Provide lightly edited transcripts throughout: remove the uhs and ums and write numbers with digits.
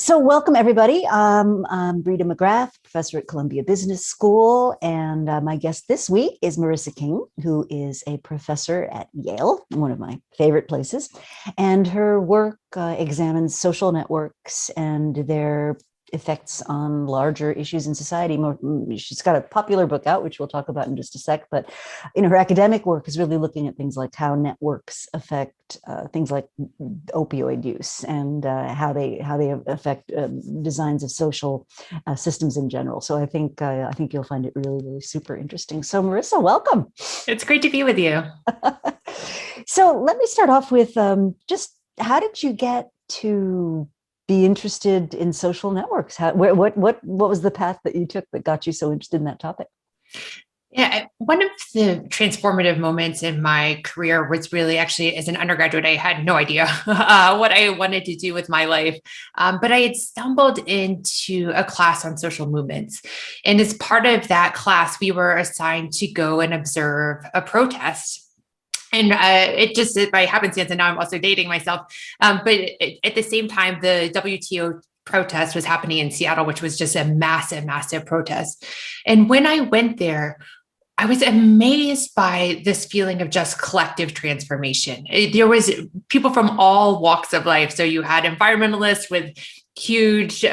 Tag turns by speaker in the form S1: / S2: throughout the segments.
S1: So welcome, everybody. I'm Rita McGrath, professor at Columbia Business School, and my guest this week is Marissa King, who is a professor at Yale, one of my favorite places, and her work examines social networks and their effects on larger issues in society. She's got a popular book out, which we'll talk about in just a sec, but her academic work is really looking at things like how networks affect things like opioid use and how they affect designs of social systems in general. So I think you'll find it really, really super interesting. So Marissa, welcome.
S2: It's great to be with you.
S1: So let me start off with just how did you get to be interested in social networks? What was the path that you took that got you so interested in that topic?
S2: Yeah, one of the transformative moments in my career was really actually as an undergraduate, I had no idea what I wanted to do with my life. But I had stumbled into a class on social movements. And as part of that class, we were assigned to go and observe a protest. And it just, by happenstance, and now I'm also dating myself. But at the same time, the WTO protest was happening in Seattle, which was just a massive, massive protest. And when I went there, I was amazed by this feeling of just collective transformation. There was people from all walks of life. So you had environmentalists with huge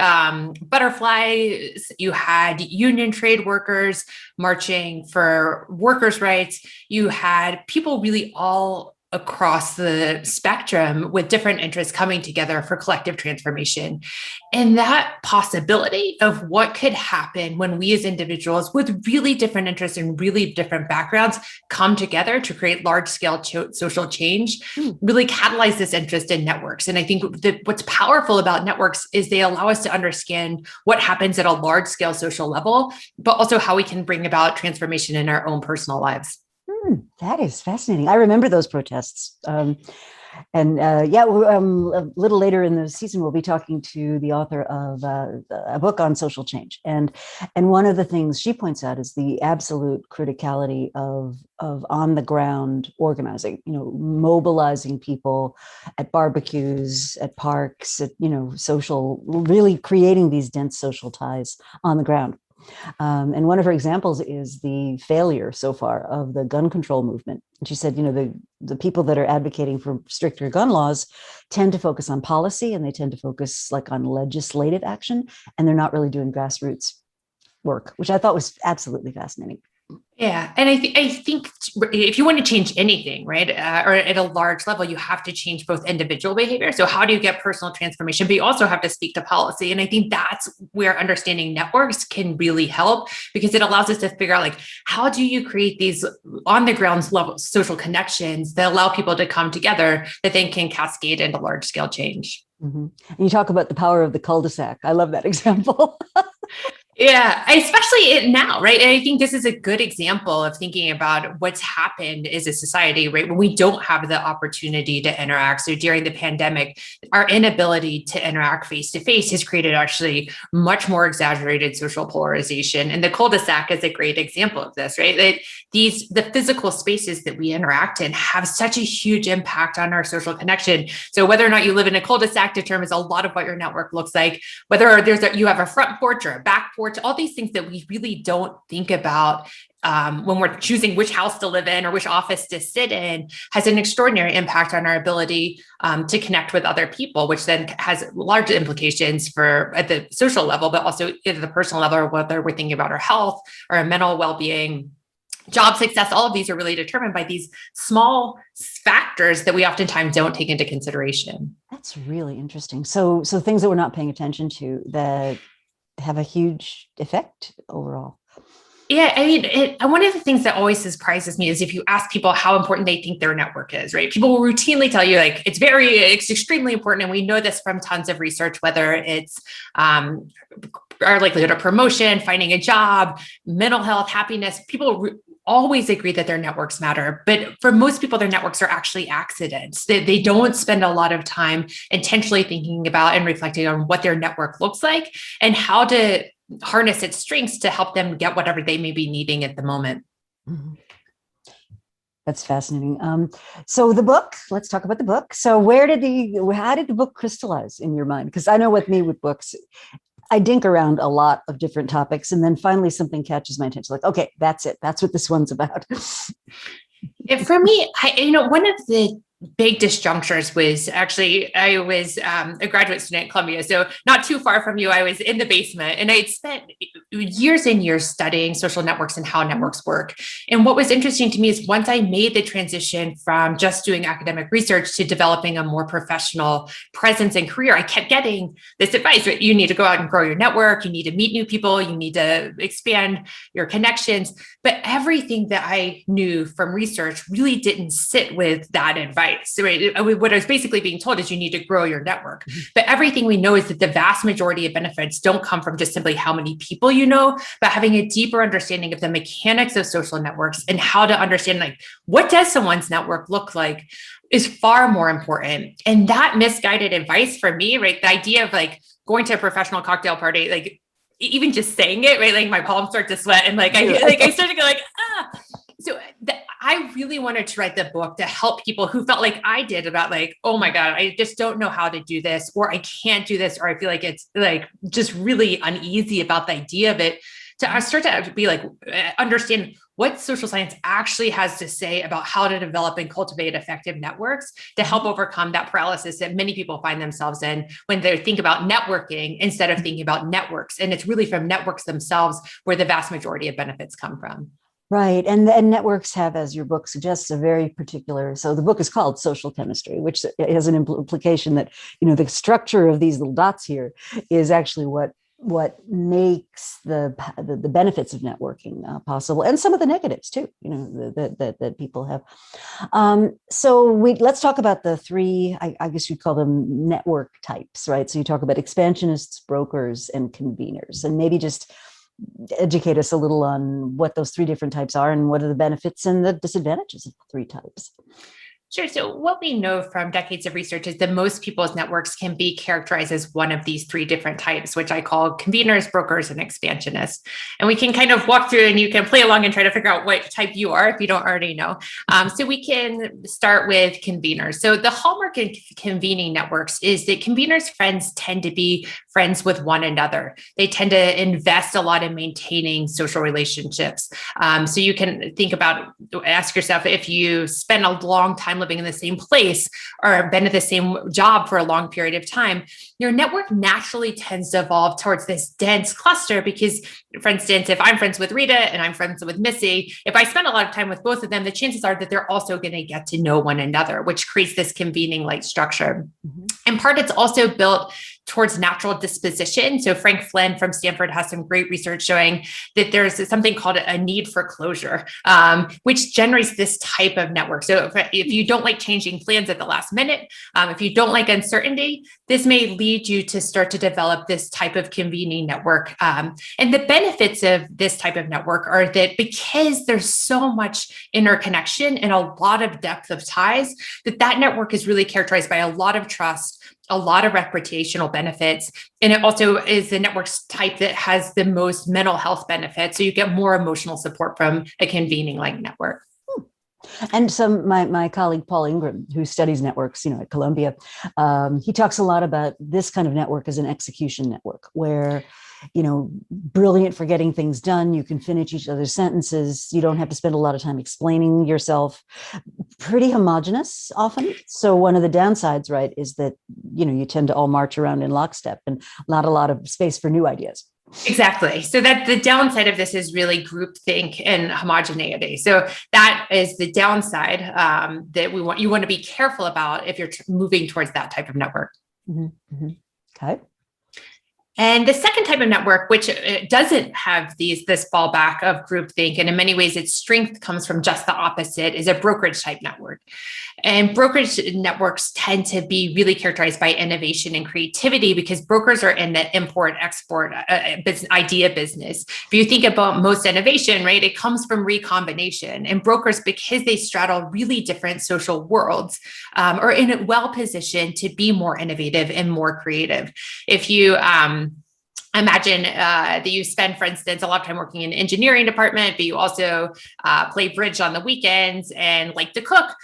S2: butterflies. You had union trade workers marching for workers' rights. You had people really all across the spectrum with different interests coming together for collective transformation. And that possibility of what could happen when we as individuals with really different interests and really different backgrounds come together to create large-scale social change really catalyze this interest in networks. And I think that what's powerful about networks is they allow us to understand what happens at a large-scale social level, but also how we can bring about transformation in our own personal lives.
S1: That is fascinating. I remember those protests. A little later in the season, we'll be talking to the author of a book on social change. And one of the things she points out is the absolute criticality of on the ground organizing, mobilizing people at barbecues, at parks, at, social, really creating these dense social ties on the ground. And one of her examples is the failure so far of the gun control movement. And she said, the people that are advocating for stricter gun laws tend to focus on policy, and they tend to focus on legislative action, and they're not really doing grassroots work, which I thought was absolutely fascinating.
S2: Yeah. And I think if you want to change anything, right, or at a large level, you have to change both individual behavior. So how do you get personal transformation? But you also have to speak to policy. And I think that's where understanding networks can really help, because it allows us to figure out, how do you create these on the ground level social connections that allow people to come together that then can cascade into large scale change.
S1: Mm-hmm. And you talk about the power of the cul-de-sac. I love that example.
S2: Yeah, especially now, right? And I think this is a good example of thinking about what's happened as a society, right? When we don't have the opportunity to interact. So during the pandemic, our inability to interact face to face has created actually much more exaggerated social polarization. And the cul-de-sac is a great example of this, right? That the physical spaces that we interact in have such a huge impact on our social connection. So whether or not you live in a cul-de-sac determines a lot of what your network looks like, whether you have a front porch or a back porch, all these things that we really don't think about when we're choosing which house to live in or which office to sit in has an extraordinary impact on our ability to connect with other people, which then has large implications for at the social level, but also at the personal level, whether we're thinking about our health or our mental well-being, job success. All of these are really determined by these small factors that we oftentimes don't take into consideration.
S1: That's really interesting. So things that we're not paying attention to that have a huge effect overall.
S2: Yeah, I mean, one of the things that always surprises me is if you ask people how important they think their network is, right? People will routinely tell you it's extremely important. And we know this from tons of research, whether it's our likelihood of promotion, finding a job, mental health, happiness. People always agree that their networks matter. But for most people, their networks are actually accidents. They don't spend a lot of time intentionally thinking about and reflecting on what their network looks like and how to harness its strengths to help them get whatever they may be needing at the moment.
S1: Mm-hmm. That's fascinating. So the book, let's talk about the book. So how did the book crystallize in your mind? Because I know with me with books, I dink around a lot of different topics, and then finally something catches my attention. Like, okay, that's it. That's what this one's about.
S2: For me, one of the big disjunctures was actually, I was a graduate student at Columbia, so not too far from you. I was in the basement, and I'd spent years and years studying social networks and how networks work. And what was interesting to me is once I made the transition from just doing academic research to developing a more professional presence and career, I kept getting this advice, right? You need to go out and grow your network. You need to meet new people. You need to expand your connections. But everything that I knew from research really didn't sit with that advice. Right? What I was basically being told is you need to grow your network. But everything we know is that the vast majority of benefits don't come from just simply how many people you know, but having a deeper understanding of the mechanics of social networks and how to understand, like, what does someone's network look like is far more important. And that misguided advice for me, right? The idea of like going to a professional cocktail party, like even just saying it, right? Like my palms start to sweat and like I start to go like, ah. So I really wanted to write the book to help people who felt like I did about like, oh my God, I just don't know how to do this, or I can't do this, or I feel like it's like just really uneasy about the idea of it, to start to be like, understand what social science actually has to say about how to develop and cultivate effective networks to help overcome that paralysis that many people find themselves in when they think about networking instead of thinking about networks. And it's really from networks themselves where the vast majority of benefits come from.
S1: Right. And networks have, as your book suggests, a very particular, so the book is called Social Chemistry, which has an implication that, the structure of these little dots here is actually what makes the benefits of networking possible, and some of the negatives too, that people have. So let's talk about the three, I guess you'd call them network types, right? So you talk about expansionists, brokers, and conveners, and maybe just educate us a little on what those three different types are and what are the benefits and the disadvantages of the three types.
S2: Sure. So what we know from decades of research is that most people's networks can be characterized as one of these three different types, which I call conveners, brokers, and expansionists. And we can kind of walk through and you can play along and try to figure out what type you are if you don't already know. So we can start with conveners. So the hallmark in convening networks is that conveners' friends tend to be friends with one another. They tend to invest a lot in maintaining social relationships. So you can ask yourself, if you spend a long time living in the same place or been at the same job for a long period of time, your network naturally tends to evolve towards this dense cluster because, for instance, if I'm friends with Rita and I'm friends with Missy, if I spend a lot of time with both of them, the chances are that they're also going to get to know one another, which creates this convening-like structure. Mm-hmm. In part, it's also built towards natural disposition. So Frank Flynn from Stanford has some great research showing that there's something called a need for closure, which generates this type of network. So if you don't like changing plans at the last minute, if you don't like uncertainty, this may lead you to start to develop this type of convening network. And the benefits of this type of network are that because there's so much interconnection and a lot of depth of ties, that network is really characterized by a lot of trust, a lot of reputational benefits. And it also is the network's type that has the most mental health benefits. So you get more emotional support from a convening-like network.
S1: And so my colleague, Paul Ingram, who studies networks, at Columbia, he talks a lot about this kind of network as an execution network where, brilliant for getting things done. You can finish each other's sentences. You don't have to spend a lot of time explaining yourself. Pretty homogenous often. So one of the downsides, right, is that, you tend to all march around in lockstep and not a lot of space for new ideas.
S2: Exactly. So that the downside of this is really groupthink and homogeneity. So that is the downside that you want to be careful about if you're moving towards that type of network.
S1: Mm-hmm. Mm-hmm. Okay.
S2: And the second type of network, which doesn't have this fallback of groupthink, and in many ways its strength comes from just the opposite, is a brokerage type network. And brokerage networks tend to be really characterized by innovation and creativity because brokers are in the import-export idea business. If you think about most innovation, right, it comes from recombination. And brokers, because they straddle really different social worlds, are in well positioned to be more innovative and more creative. If you imagine that you spend, for instance, a lot of time working in the engineering department, but you also play bridge on the weekends and like to cook.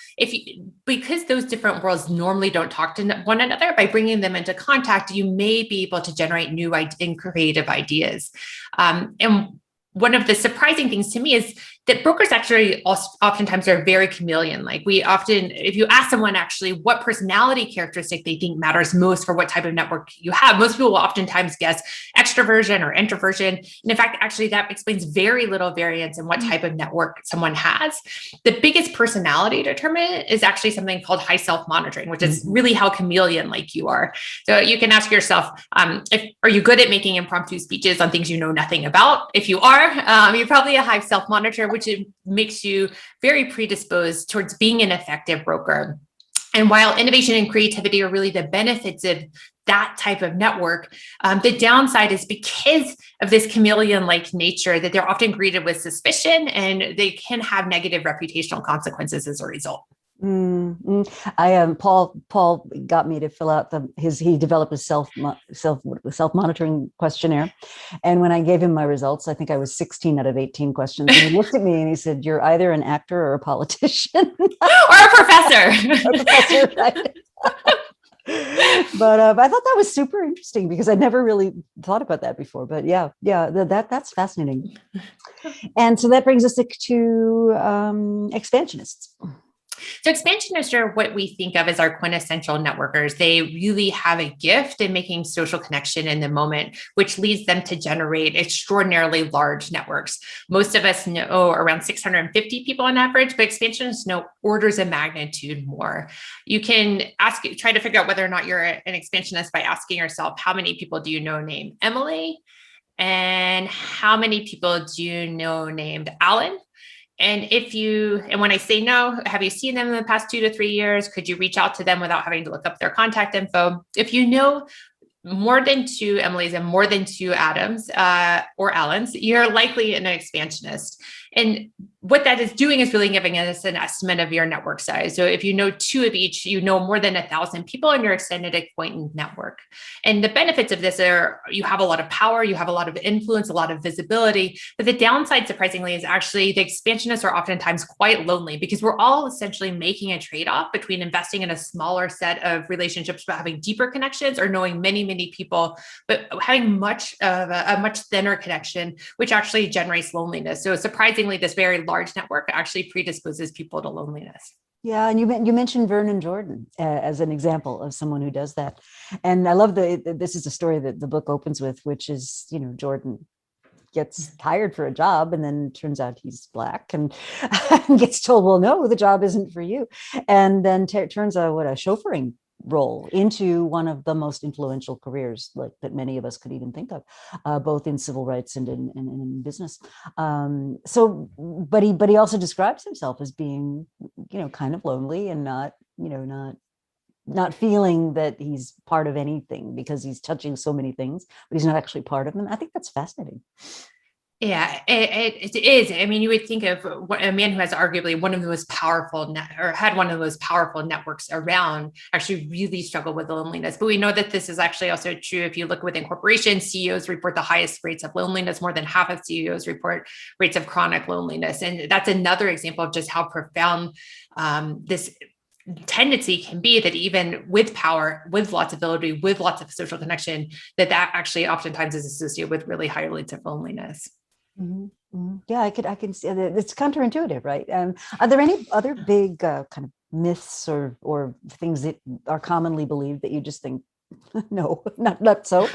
S2: Because those different worlds normally don't talk to one another, by bringing them into contact, you may be able to generate new and creative ideas. And one of the surprising things to me is that brokers actually oftentimes are very chameleon. Like we often, if you ask someone actually what personality characteristic they think matters most for what type of network you have, most people will oftentimes guess extroversion or introversion. And in fact, actually that explains very little variance in what type of network someone has. The biggest personality determinant is actually something called high self-monitoring, which is really how chameleon like you are. So you can ask yourself, are you good at making impromptu speeches on things you know nothing about? If you are, you're probably a high self-monitor, which makes you very predisposed towards being an effective broker. And while innovation and creativity are really the benefits of that type of network, the downside is because of this chameleon-like nature that they're often greeted with suspicion and they can have negative reputational consequences as a result.
S1: Paul got me to fill out he developed a self-monitoring questionnaire. And when I gave him my results, I think I was 16 out of 18 questions. And he looked at me and he said, "You're either an actor or a politician."
S2: Or a professor.
S1: Right? But I thought that was super interesting because I never really thought about that before. But that's fascinating. And so that brings us to expansionists.
S2: So expansionists are what we think of as our quintessential networkers. They really have a gift in making social connection in the moment, which leads them to generate extraordinarily large networks. Most of us know around 650 people on average, but expansionists know orders of magnitude more. You can try to figure out whether or not you're an expansionist by asking yourself, how many people do you know named Emily? And how many people do you know named Alan? And when I say no, have you seen them in the past 2 to 3 years? Could you reach out to them without having to look up their contact info? If you know more than 2 Emilys and more than 2 Adams or Allens, you're likely an expansionist. And what that is doing is really giving us an estimate of your network size. So if you know 2 of each, you know more than 1,000 people in your extended acquaintance network. And the benefits of this are you have a lot of power, you have a lot of influence, a lot of visibility. But the downside, surprisingly, is actually the expansionists are oftentimes quite lonely because we're all essentially making a trade-off between investing in a smaller set of relationships but having deeper connections, or knowing many, many people, but having a much thinner connection, which actually generates loneliness. So surprisingly, this very large network actually predisposes people to loneliness.
S1: Yeah, and you mentioned Vernon Jordan as an example of someone who does that, and I love this is a story that the book opens with, which is Jordan gets hired for a job, and then turns out he's Black, and gets told, "Well, no, the job isn't for you," and then turns out a chauffeuring role into one of the most influential careers that many of us could even think of, both in civil rights and in business. But he also describes himself as being, kind of lonely and not feeling that he's part of anything because he's touching so many things, but he's not actually part of them. I think that's fascinating.
S2: Yeah, it is. I mean, you would think of a man who has arguably one of the most powerful had one of the most powerful networks around actually really struggle with loneliness. But we know that this is actually also true. If you look within corporations, CEOs report the highest rates of loneliness. More than half of CEOs report rates of chronic loneliness. And that's another example of just how profound this tendency can be, that even with power, with lots of ability, with lots of social connection, that actually oftentimes is associated with really higher rates of loneliness.
S1: Mm-hmm. Mm-hmm. Yeah, I can see that. It's counterintuitive, right? Are there any other big kind of myths or things that are commonly believed that you just think, no, not so?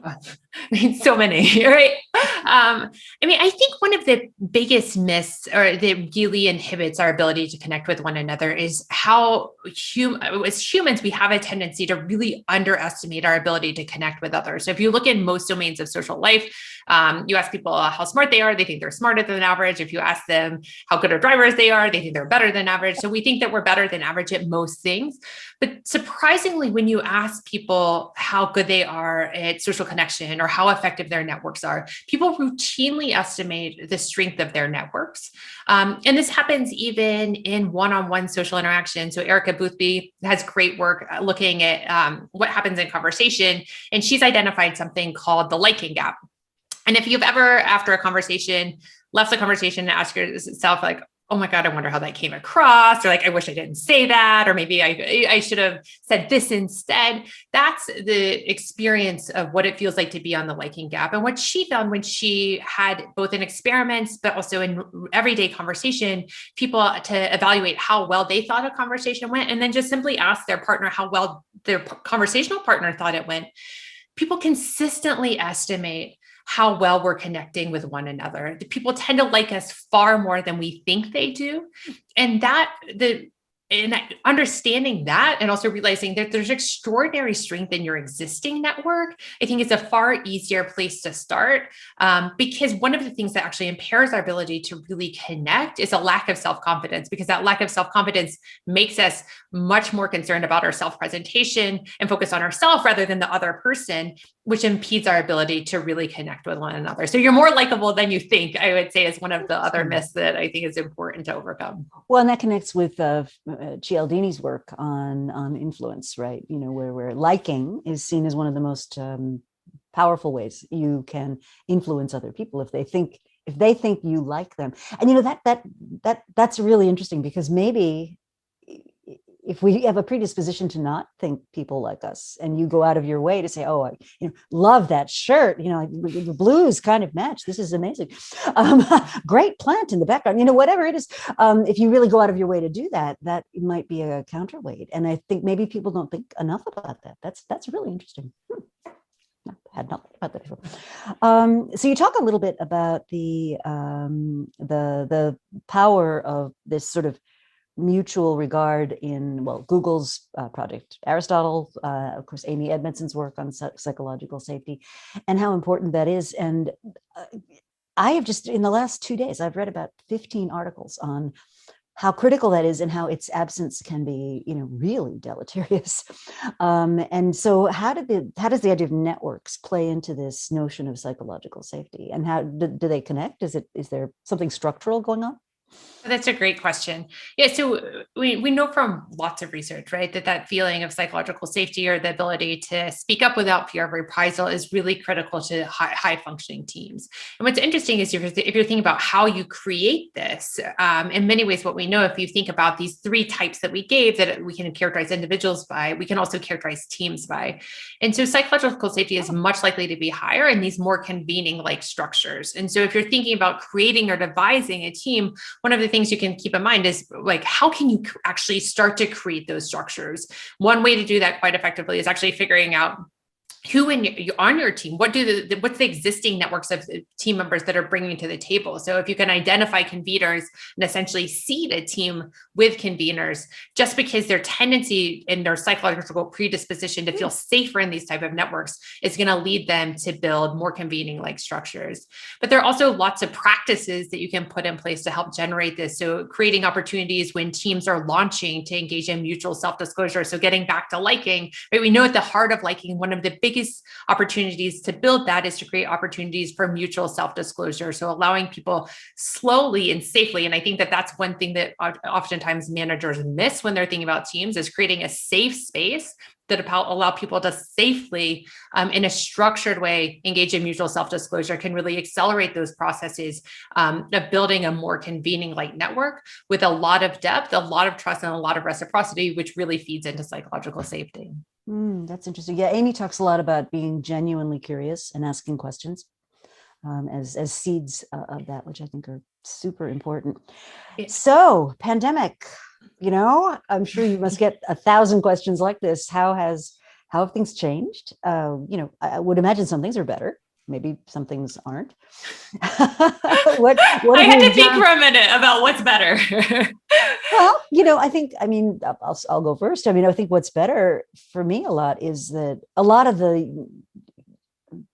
S2: I mean, so many, right? I think one of the biggest myths, or that really inhibits our ability to connect with one another, is how as humans, we have a tendency to really underestimate our ability to connect with others. So if you look in most domains of social life, You ask people how smart they are, they think they're smarter than average. If you ask them how good of drivers they are, they think they're better than average. So we think that we're better than average at most things. But surprisingly, when you ask people how good they are at social connection or how effective their networks are, people routinely estimate the strength of their networks. And this happens even in one-on-one social interaction. So Erica Boothby has great work looking at what happens in conversation. And she's identified something called the liking gap. And if you've ever, after a conversation, left the conversation and asked yourself, like, oh my God, I wonder how that came across, or like, I wish I didn't say that, or maybe I should have said this instead. That's the experience of what it feels like to be on the liking gap. And what she found when she had both in experiments, but also in everyday conversation, people to evaluate how well they thought a conversation went, and then just simply ask their partner how well their conversational partner thought it went. People consistently estimate how well we're connecting with one another. People tend to like us far more than we think they do. And understanding that, and also realizing that there's extraordinary strength in your existing network, I think it's a far easier place to start, because one of the things that actually impairs our ability to really connect is a lack of self-confidence, because that lack of self-confidence makes us much more concerned about our self-presentation and focus on ourselves rather than the other person, which impedes our ability to really connect with one another. So you're more likable than you think, I would say, is one of the other myths that I think is important to overcome.
S1: Well, and that connects with Cialdini's work on influence, right? You know, where liking is seen as one of the most powerful ways you can influence other people if they think you like them. And you know, that's really interesting, because maybe if we have a predisposition to not think people like us, and you go out of your way to say, oh, I love that shirt, the blues kind of match, this is amazing, great plant in the background, whatever it is, if you really go out of your way to do that, that might be a counterweight. And I think maybe people don't think enough about that. That's really interesting. I had not thought about that before. So you talk a little bit about the power of this sort of mutual regard in, Google's Project Aristotle, of course, Amy Edmondson's work on psychological safety, and how important that is. And I have just, in the last 2 days, I've read about 15 articles on how critical that is and how its absence can be, really deleterious. And so how does the idea of networks play into this notion of psychological safety? And how do they connect? Is there something structural going on?
S2: That's a great question. Yeah, so we know from lots of research, right, that feeling of psychological safety, or the ability to speak up without fear of reprisal, is really critical to high functioning teams. And what's interesting is if you're thinking about how you create this, in many ways, what we know, if you think about these three types that we gave that we can characterize individuals by, we can also characterize teams by. And so psychological safety is much likely to be higher in these more convening like structures. And so if you're thinking about creating or devising a team, one of the things you can keep in mind is, like, how can you actually start to create those structures? One way to do that quite effectively is actually figuring out who on your team, what's the existing networks of team members that are bringing to the table. So if you can identify conveners and essentially seed a team with conveners, just because their tendency and their psychological predisposition to feel safer in these type of networks is going to lead them to build more convening like structures. But there are also lots of practices that you can put in place to help generate this. So creating opportunities when teams are launching to engage in mutual self-disclosure. So getting back to liking, right? We know at the heart of liking, one of the biggest opportunities to build that is to create opportunities for mutual self-disclosure. So allowing people slowly and safely. And I think that that's one thing that oftentimes managers miss when they're thinking about teams, is creating a safe space that allow people to safely, in a structured way, engage in mutual self-disclosure, can really accelerate those processes of building a more convening like network with a lot of depth, a lot of trust, and a lot of reciprocity, which really feeds into psychological safety.
S1: That's interesting. Yeah, Amy talks a lot about being genuinely curious and asking questions as seeds of that, which I think are super important. Yeah. So, pandemic, I'm sure you must get 1,000 questions like this. How have things changed? I would imagine some things are better. Maybe some things aren't. what
S2: I had to think for a minute about what's better.
S1: Well, I'll go first. I think what's better for me a lot is that a lot of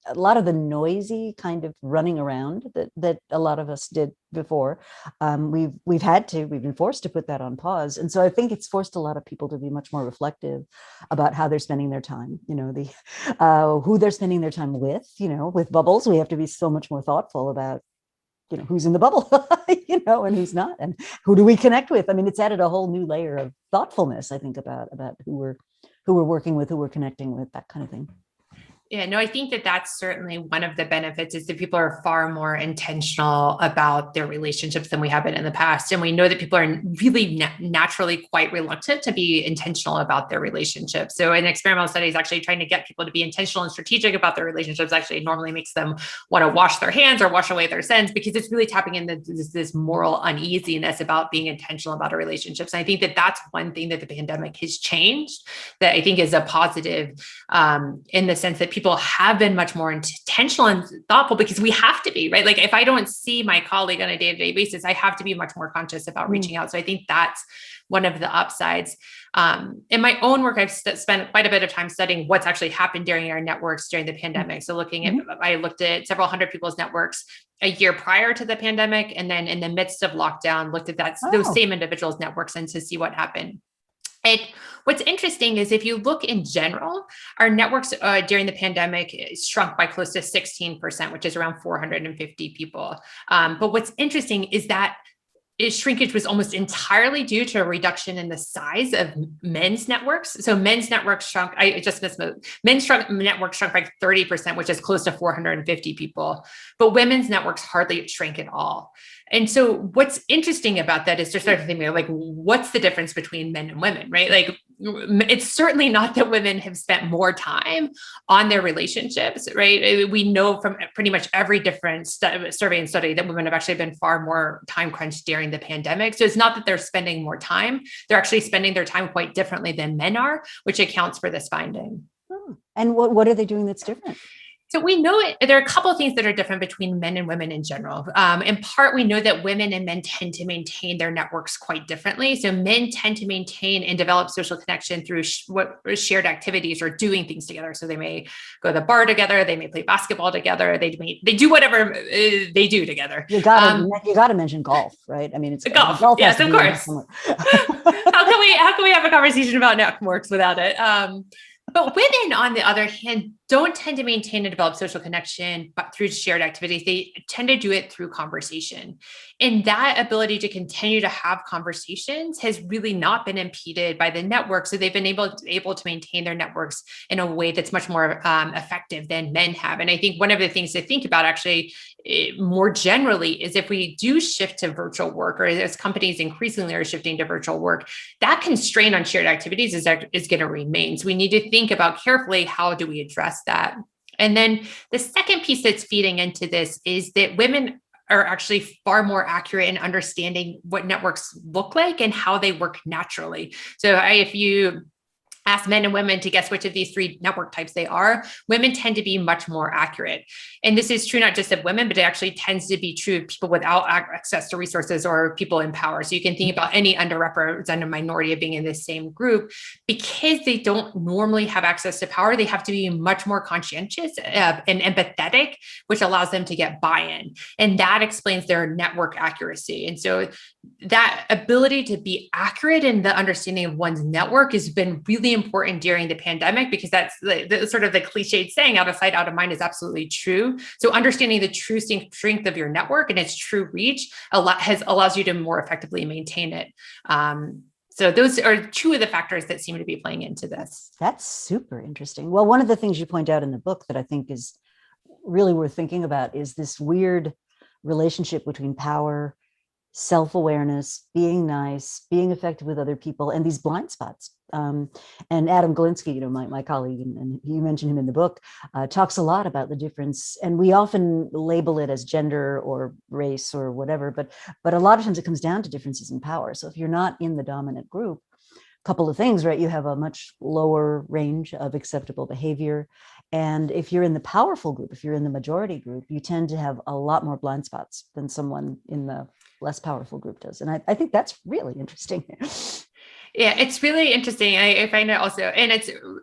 S1: a lot of the noisy kind of running around that a lot of us did before. We've been forced to put that on pause. And so I think it's forced a lot of people to be much more reflective about how they're spending their time, who they're spending their time with, with bubbles. We have to be so much more thoughtful about, who's in the bubble, and who's not, and who do we connect with? I mean, it's added a whole new layer of thoughtfulness, I think, about who we're working with, who we're connecting with, that kind of thing.
S2: Yeah, no, I think that that's certainly one of the benefits is that people are far more intentional about their relationships than we have been in the past. And we know that people are really naturally quite reluctant to be intentional about their relationships. So in experimental studies, actually trying to get people to be intentional and strategic about their relationships actually normally makes them want to wash their hands or wash away their sins, because it's really tapping into this moral uneasiness about being intentional about our relationships. And I think that that's one thing that the pandemic has changed that I think is a positive in the sense that people have been much more intentional and thoughtful, because we have to be, right? Like if I don't see my colleague on a day-to-day basis, I have to be much more conscious about reaching out. So I think that's one of the upsides. In my own work, I've spent quite a bit of time studying what's actually happened during our networks during the pandemic. So I looked at several hundred people's networks a year prior to the pandemic. And then in the midst of lockdown, looked at those same individuals' networks and to see what happened. What's interesting is if you look in general, our networks during the pandemic shrunk by close to 16%, which is around 450 people. But what's interesting is that shrinkage was almost entirely due to a reduction in the size of men's networks. So men's networks shrunk, networks shrunk by 30%, which is close to 450 people. But women's networks hardly shrank at all. And so what's interesting about that is to start thinking like, what's the difference between men and women, right? Like, it's certainly not that women have spent more time on their relationships, right? We know from pretty much every different survey and study that women have actually been far more time crunched during the pandemic. So it's not that they're spending more time, they're actually spending their time quite differently than men are, which accounts for this finding.
S1: And what are they doing that's different?
S2: So we know there are a couple of things that are different between men and women in general. In part, we know that women and men tend to maintain their networks quite differently. So men tend to maintain and develop social connection through shared activities or doing things together. So they may go to the bar together, they may play basketball together, they do whatever they do together.
S1: You gotta mention golf, right? I mean, it's
S2: golf. Yes, of course. How can we have a conversation about networks without it? But women, on the other hand, don't tend to maintain and develop social connection but through shared activities. They tend to do it through conversation. And that ability to continue to have conversations has really not been impeded by the network. So they've been able to maintain their networks in a way that's much more effective than men have. And I think one of the things to think about actually more generally is if we do shift to virtual work, or as companies increasingly are shifting to virtual work, that constraint on shared activities is going to remain. So we need to think about carefully, how do we address that? And then the second piece that's feeding into this is that women are actually far more accurate in understanding what networks look like and how they work naturally. So if you ask men and women to guess which of these three network types they are, women tend to be much more accurate. And this is true not just of women, but it actually tends to be true of people without access to resources or people in power. So you can think about any underrepresented minority of being in this same group. Because they don't normally have access to power, they have to be much more conscientious and empathetic, which allows them to get buy-in. And that explains their network accuracy. And so that ability to be accurate in the understanding of one's network has been really important during the pandemic, because that's the sort of the cliched saying, out of sight, out of mind, is absolutely true. So understanding the true strength of your network and its true reach allows you to more effectively maintain it. So those are two of the factors that seem to be playing into this.
S1: That's super interesting. Well, one of the things you point out in the book that I think is really worth thinking about is this weird relationship between power, self-awareness, being nice, being effective with other people, and these blind spots. And Adam Galinsky, my colleague, and you mentioned him in the book, talks a lot about the difference. And we often label it as gender or race or whatever, but a lot of times it comes down to differences in power. So if you're not in the dominant group, a couple of things, right? You have a much lower range of acceptable behavior. And if you're in the powerful group, if you're in the majority group, you tend to have a lot more blind spots than someone in the less powerful group does. And I think that's really interesting.
S2: Yeah, it's really interesting. I find it also, and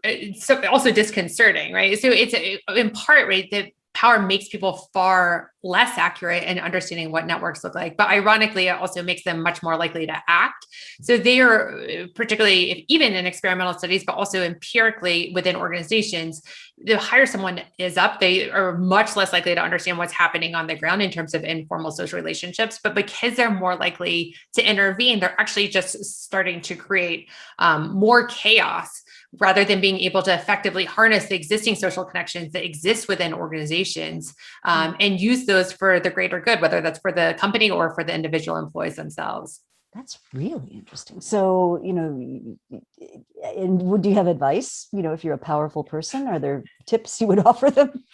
S2: it's also disconcerting, right? So it's in part, right, that power makes people far less accurate in understanding what networks look like. But ironically, it also makes them much more likely to act. So they are, particularly even in experimental studies, but also empirically within organizations, the higher someone is up, they are much less likely to understand what's happening on the ground in terms of informal social relationships. But because they're more likely to intervene, they're actually just starting to create more chaos rather than being able to effectively harness the existing social connections that exist within organizations and use those for the greater good, whether that's for the company or for the individual employees themselves.
S1: That's really interesting. So, and would you have advice, if you're a powerful person, are there tips you would offer them?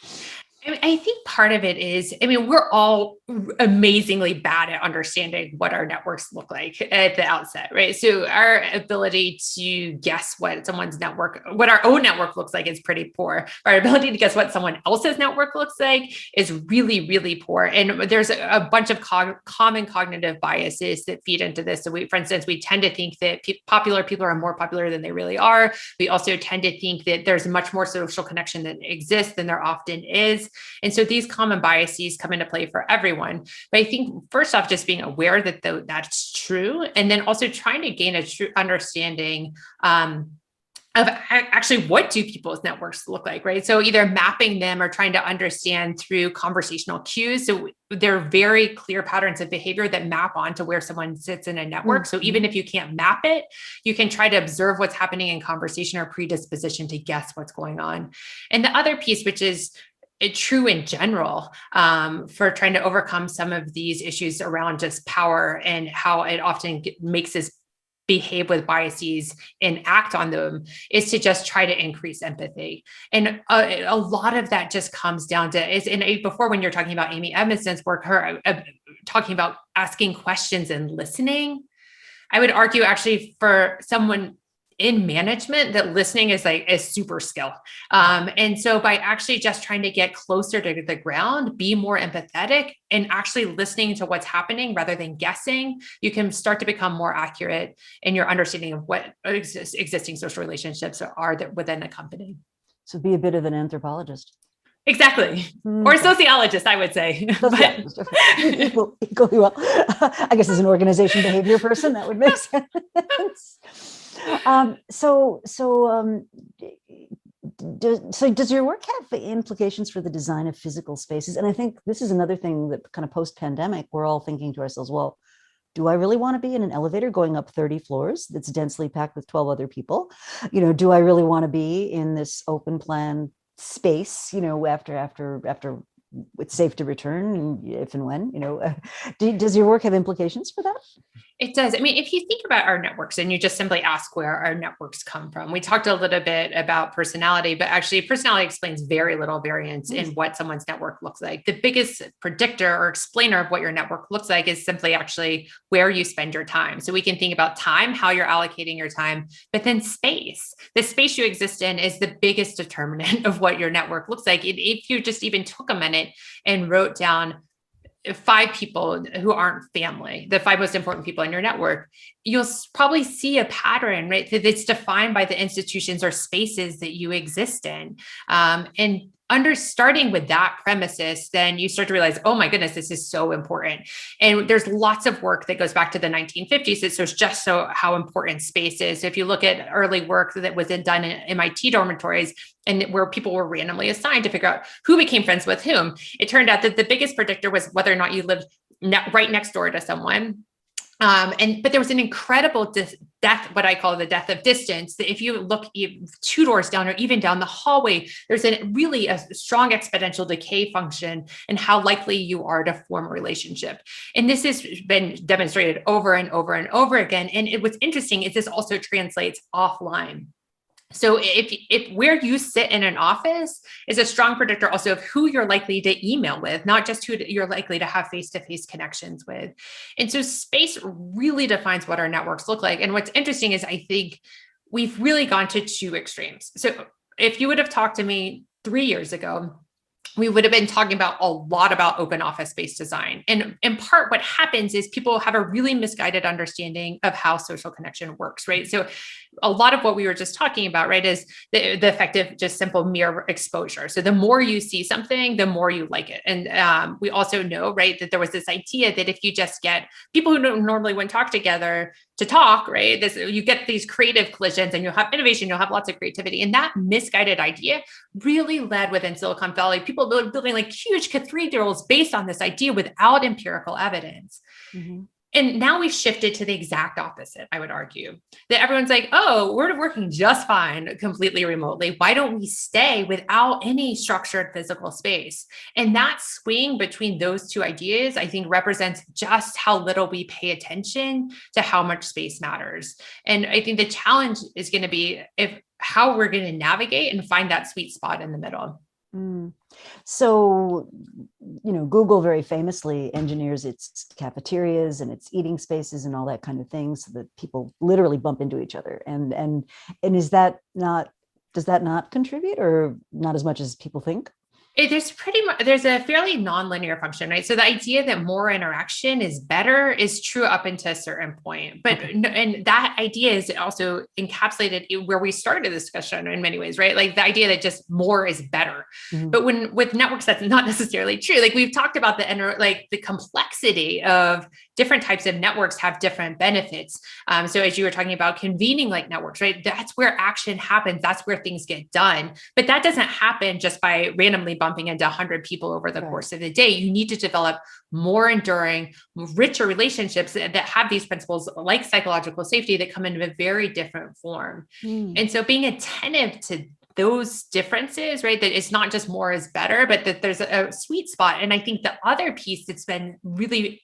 S2: I think part of it is, we're all amazingly bad at understanding what our networks look like at the outset, right? So our ability to guess what our own network looks like is pretty poor. Our ability to guess what someone else's network looks like is really, really poor. And there's a bunch of common cognitive biases that feed into this. So for instance, we tend to think that popular people are more popular than they really are. We also tend to think that there's much more social connection that exists than there often is. And so these common biases come into play for everyone. But I think first off, just being aware that that's true, and then also trying to gain a true understanding of actually what do people's networks look like, right? So either mapping them or trying to understand through conversational cues. So there are very clear patterns of behavior that map onto where someone sits in a network. Mm-hmm. So even if you can't map it, you can try to observe what's happening in conversation or predisposition to guess what's going on. And the other piece, which is true in general for trying to overcome some of these issues around just power and how it often makes us behave with biases and act on them, is to just try to increase empathy. And a lot of that just comes down to before, when you're talking about Amy Edmondson's work, her talking about asking questions and listening, I would argue actually for someone in management that listening is like a super skill. And so by actually just trying to get closer to the ground, be more empathetic and actually listening to what's happening rather than guessing, you can start to become more accurate in your understanding of what existing social relationships are within a company.
S1: So be a bit of an anthropologist.
S2: Exactly. Or a sociologist, I would say.
S1: Equally well. I guess as an organization behavior person, that would make sense. So does your work have implications for the design of physical spaces? And I think this is another thing that kind of post-pandemic, we're all thinking to ourselves, well, do I really want to be in an elevator going up 30 floors that's densely packed with 12 other people? Do I really want to be in this open plan space, after it's safe to return, if and when, does your work have implications for that?
S2: It does. If you think about our networks and you just simply ask where our networks come from, we talked a little bit about personality, but actually personality explains very little variance in what someone's network looks like. The biggest predictor or explainer of what your network looks like is simply actually where you spend your time. So we can think about time, how you're allocating your time, but then space. The space you exist in is the biggest determinant of what your network looks like. If you just even took a minute and wrote down 5 people who aren't family, the 5 most important people in your network, you'll probably see a pattern, right? That's defined by the institutions or spaces that you exist in. And starting with that premises, then you start to realize, oh my goodness, this is so important. And there's lots of work that goes back to the 1950s that shows just how important space is. So if you look at early work that was done in MIT dormitories and where people were randomly assigned to figure out who became friends with whom, it turned out that the biggest predictor was whether or not you lived right next door to someone. But there was an incredible death, what I call the death of distance, that if you look 2 doors down or even down the hallway, there's really a strong exponential decay function in how likely you are to form a relationship. And this has been demonstrated over and over and over again. And what's interesting is this also translates offline. So if where you sit in an office is a strong predictor also of who you're likely to email with, not just who you're likely to have face-to-face connections with. And so space really defines what our networks look like. And what's interesting is I think we've really gone to 2 extremes. So if you would have talked to me 3 years ago, we would have been talking about a lot about open office space design. And in part, what happens is people have a really misguided understanding of how social connection works, right? So a lot of what we were just talking about, right, is the effect of just simple mere exposure. So the more you see something, the more you like it. And we also know, right, that there was this idea that if you just get people who normally wouldn't talk together to talk, right, you get these creative collisions and you'll have innovation, you'll have lots of creativity. And that misguided idea really led within Silicon Valley, people building like huge cathedrals based on this idea without empirical evidence.
S1: Mm-hmm.
S2: And now we've shifted to the exact opposite, I would argue, that everyone's like, oh, we're working just fine completely remotely. Why don't we stay without any structured physical space? And that swing between those two ideas, I think, represents just how little we pay attention to how much space matters. And I think the challenge is going to be how we're going to navigate and find that sweet spot in the middle.
S1: Mm. So, Google very famously engineers its cafeterias and its eating spaces and all that kind of thing so that people literally bump into each other. And does that not contribute, or not as much as people think?
S2: There's a fairly nonlinear function, right? So the idea that more interaction is better is true up until a certain point, but and that idea is also encapsulated where we started the discussion in many ways, right? Like the idea that just more is better. Mm-hmm. But with networks, that's not necessarily true. Like we've talked about the complexity of different types of networks have different benefits. So as you were talking about convening like networks, right? That's where action happens. That's where things get done. But that doesn't happen just by randomly bumping into 100 people over the course of the day. You need to develop more enduring, richer relationships that have these principles like psychological safety that come in a very different form. And so being attentive to those differences, right? That it's not just more is better, but that there's a sweet spot. And I think the other piece that's been really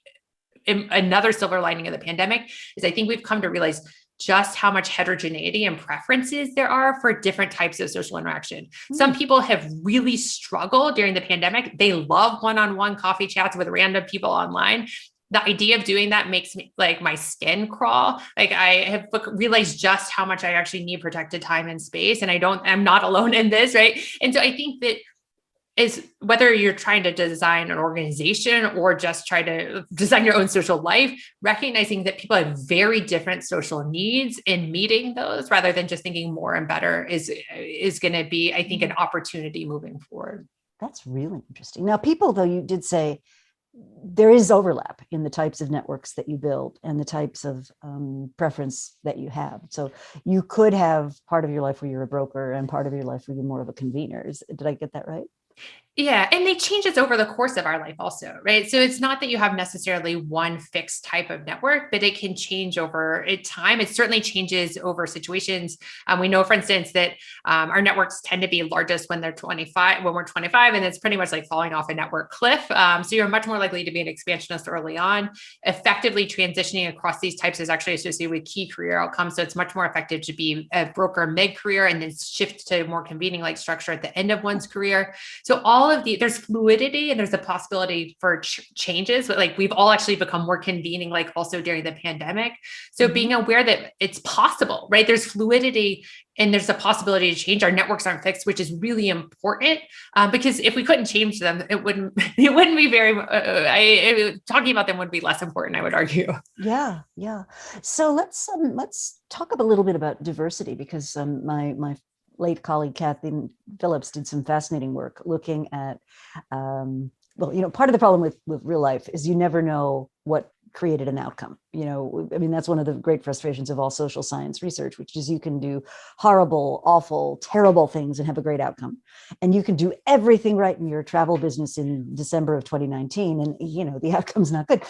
S2: another silver lining of the pandemic is I think we've come to realize just how much heterogeneity and preferences there are for different types of social interaction. Some people have really struggled during the pandemic. They love one-on-one coffee chats with random people online. The idea of doing that makes me like my skin crawl. Like I have realized just how much I actually need protected time and space. And I'm not alone in this, right? And so I think that is whether you're trying to design an organization or just try to design your own social life, recognizing that people have very different social needs in meeting those rather than just thinking more and better is going to be, I think, an opportunity moving forward.
S1: That's really interesting. Now, people, though, you did say there is overlap in the types of networks that you build and the types of preference that you have. So you could have part of your life where you're a broker and part of your life where you're more of a convener. Did I get that right?
S2: Yeah. And they change this over the course of our life also, right? So it's not that you have necessarily one fixed type of network, but it can change over time. It certainly changes over situations. We know, for instance, that our networks tend to be largest when we're 25, and it's pretty much like falling off a network cliff. So you're much more likely to be an expansionist early on. Effectively transitioning across these types is actually associated with key career outcomes. So it's much more effective to be a broker mid-career and then shift to more convening like structure at the end of one's career. So there's fluidity and there's a possibility for changes, but like we've all actually become more convening, like also during the pandemic. So being aware that it's possible, right? There's fluidity and there's a possibility to change. Our networks aren't fixed, which is really important because if we couldn't change them, it wouldn't be talking about them would be less important, I would argue.
S1: Yeah. So let's talk a little bit about diversity because my late colleague Kathleen Phillips did some fascinating work looking at, part of the problem with real life is you never know what created an outcome. That's one of the great frustrations of all social science research, which is you can do horrible, awful, terrible things and have a great outcome. And you can do everything right in your travel business in December of 2019, and the outcome's not good.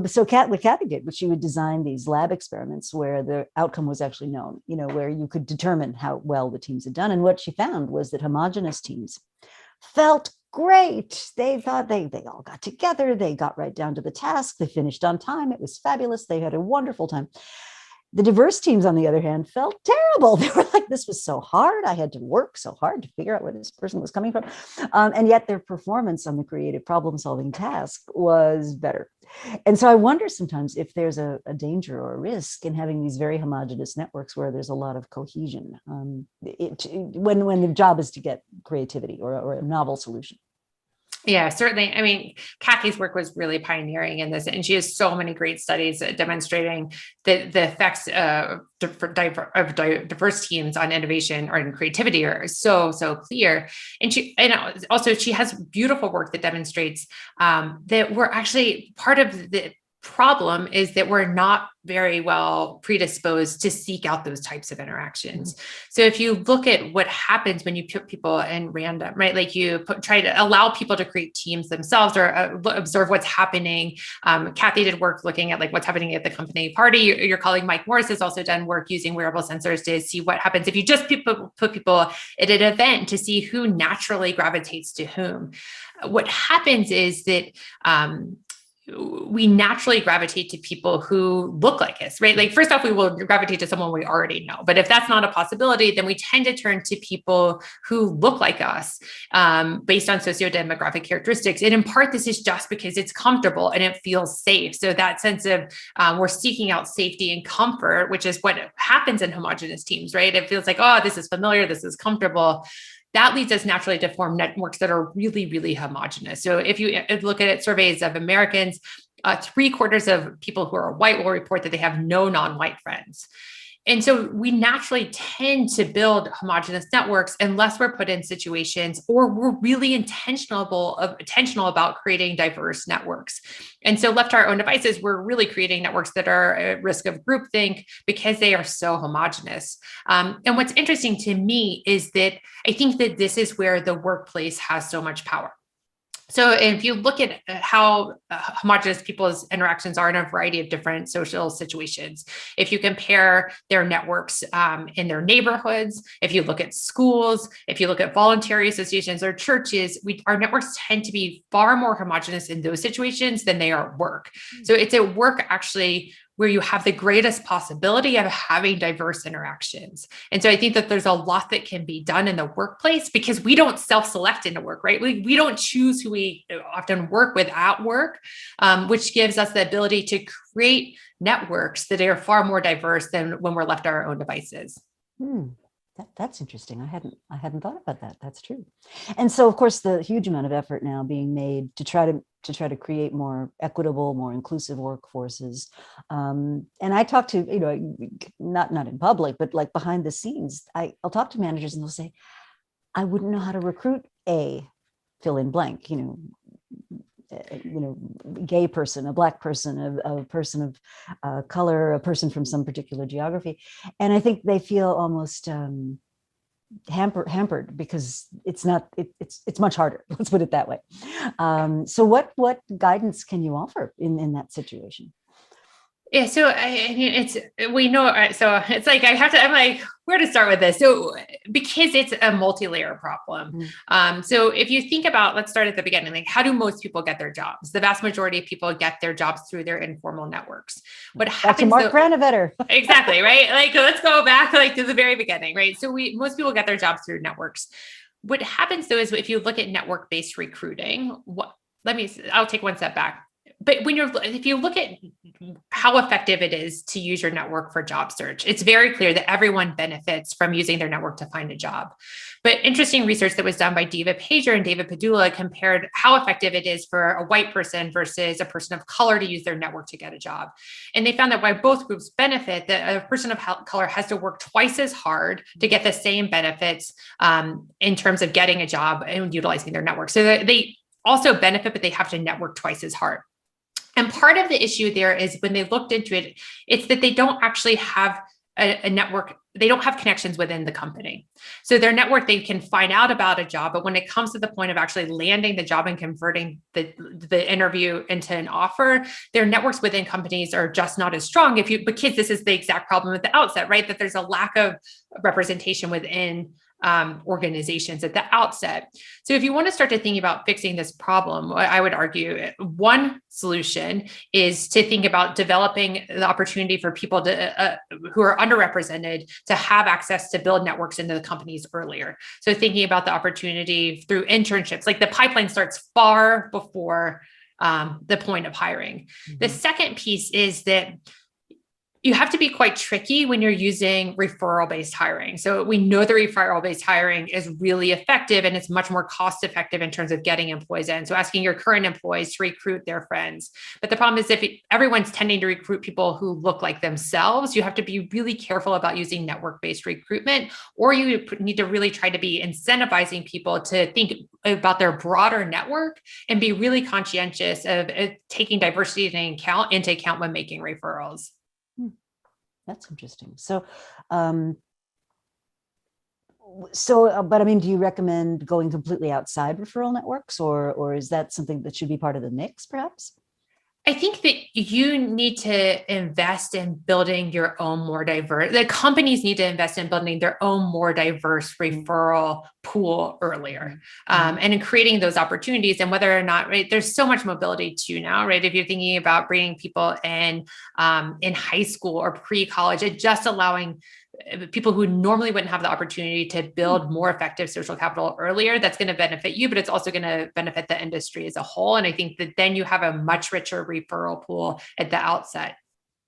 S1: So what Kathy did was she would design these lab experiments where the outcome was actually known, where you could determine how well the teams had done. And what she found was that homogenous teams felt great. They thought they all got together. They got right down to the task. They finished on time. It was fabulous. They had a wonderful time. The diverse teams, on the other hand, felt terrible. They were like, this was so hard. I had to work so hard to figure out where this person was coming from. And yet their performance on the creative problem-solving task was better. And so I wonder sometimes if there's a danger or a risk in having these very homogeneous networks where there's a lot of cohesion when the job is to get creativity or a novel solution.
S2: Yeah, certainly. I mean, Kathy's work was really pioneering in this, and she has so many great studies demonstrating the effects of diverse teams on innovation or in creativity are so clear. And also she has beautiful work that demonstrates that we're actually part of the problem is that we're not very well predisposed to seek out those types of interactions. So if you look at what happens when you put people in random, right? Like try to allow people to create teams themselves or observe what's happening. Kathy did work looking at like what's happening at the company party. Your colleague Mike Morris has also done work using wearable sensors to see what happens if you just put people at an event to see who naturally gravitates to whom. What happens is that we naturally gravitate to people who look like us, right? Like first off, we will gravitate to someone we already know. But if that's not a possibility, then we tend to turn to people who look like us based on socio-demographic characteristics. And in part, this is just because it's comfortable and it feels safe. So that sense of we're seeking out safety and comfort, which is what happens in homogenous teams, right? It feels like, oh, this is familiar, this is comfortable. That leads us naturally to form networks that are really, really homogenous. So if you look at surveys of Americans, 3/4 of people who are white will report that they have no non-white friends. And so we naturally tend to build homogenous networks unless we're put in situations or we're really intentional about creating diverse networks. And so left to our own devices, we're really creating networks that are at risk of groupthink because they are so homogenous. And what's interesting to me is that I think that this is where the workplace has so much power. So if you look at how homogenous people's interactions are in a variety of different social situations, if you compare their networks in their neighborhoods, if you look at schools, if you look at voluntary associations or churches, our networks tend to be far more homogenous in those situations than they are at work. So it's at work actually where you have the greatest possibility of having diverse interactions. And so I think that there's a lot that can be done in the workplace because we don't self-select into work, right? We don't choose who we often work with at work, which gives us the ability to create networks that are far more diverse than when we're left to our own devices.
S1: That's interesting. I hadn't thought about that. That's true. And so, of course, the huge amount of effort now being made to try to create more equitable, more inclusive workforces. And I talk to, not in public, but like behind the scenes, I'll talk to managers and they'll say, I wouldn't know how to recruit a fill in blank, gay person, a Black person, a person of color, a person from some particular geography. And I think they feel almost hampered because it's much harder. Let's put it that way. So what guidance can you offer in that situation?
S2: Yeah, so we know, so it's like, I'm like, where to start with this? So, because it's a multi-layer problem. So if you think about, let's start at the beginning, like how do most people get their jobs? The vast majority of people get their jobs through their informal networks. What happens?
S1: Mark Granovetter.
S2: Exactly, right? Like, let's go back like to the very beginning, right? So most people get their jobs through networks. What happens though, is if you look at network-based recruiting, I'll take one step back. But if you look at how effective it is to use your network for job search, it's very clear that everyone benefits from using their network to find a job. But interesting research that was done by Diva Pager and David Padula compared how effective it is for a white person versus a person of color to use their network to get a job. And they found that while both groups benefit, that a person of color has to work twice as hard to get the same benefits in terms of getting a job and utilizing their network. So they also benefit, but they have to network twice as hard. And part of the issue there is when they looked into it, it's that they don't actually have a network. They don't have connections within the company. So their network, they can find out about a job, but when it comes to the point of actually landing the job and converting the interview into an offer, their networks within companies are just not as strong because this is the exact problem at the outset, right? That there's a lack of representation within organizations at the outset. So if you want to start to think about fixing this problem, I would argue one solution is to think about developing the opportunity for people who are underrepresented to have access to build networks into the companies earlier. So thinking about the opportunity through internships, like the pipeline starts far before the point of hiring. The second piece is that you have to be quite tricky when you're using referral-based hiring. So we know the referral-based hiring is really effective and it's much more cost-effective in terms of getting employees in. So asking your current employees to recruit their friends. But the problem is everyone's tending to recruit people who look like themselves, you have to be really careful about using network-based recruitment, or you need to really try to be incentivizing people to think about their broader network and be really conscientious of taking diversity into account when making referrals.
S1: That's interesting. But I mean, do you recommend going completely outside referral networks, or is that something that should be part of the mix, perhaps?
S2: I think that you need to invest in building your own more diverse, the companies need to invest in building their own more diverse referral pool earlier, and in creating those opportunities. And whether or not, right, there's so much mobility too now, right? If you're thinking about bringing people in high school or pre-college, and just allowing people who normally wouldn't have the opportunity to build more effective social capital earlier, that's going to benefit you, but it's also going to benefit the industry as a whole. And I think that then you have a much richer referral pool at the outset.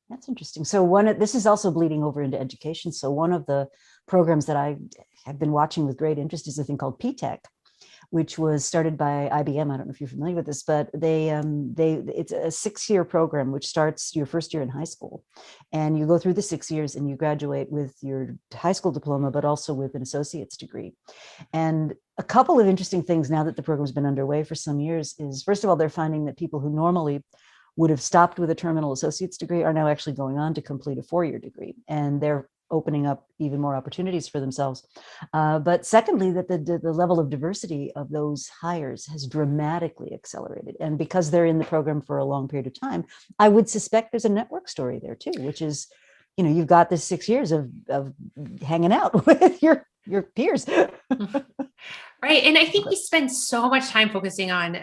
S1: That's interesting. So this is also bleeding over into education. So one of the programs that I have been watching with great interest is a thing called PTech, which was started by IBM. I don't know if you're familiar with this, but it's a 6-year program, which starts your first year in high school. And you go through the 6 years and you graduate with your high school diploma, but also with an associate's degree. And a couple of interesting things now that the program's been underway for some years is, first of all, they're finding that people who normally would have stopped with a terminal associate's degree are now actually going on to complete a 4-year degree. And they're opening up even more opportunities for themselves. But secondly, that the level of diversity of those hires has dramatically accelerated. And because they're in the program for a long period of time, I would suspect there's a network story there too, which is, you've got this 6 years of hanging out with your peers.
S2: Right. And I think we spend so much time focusing on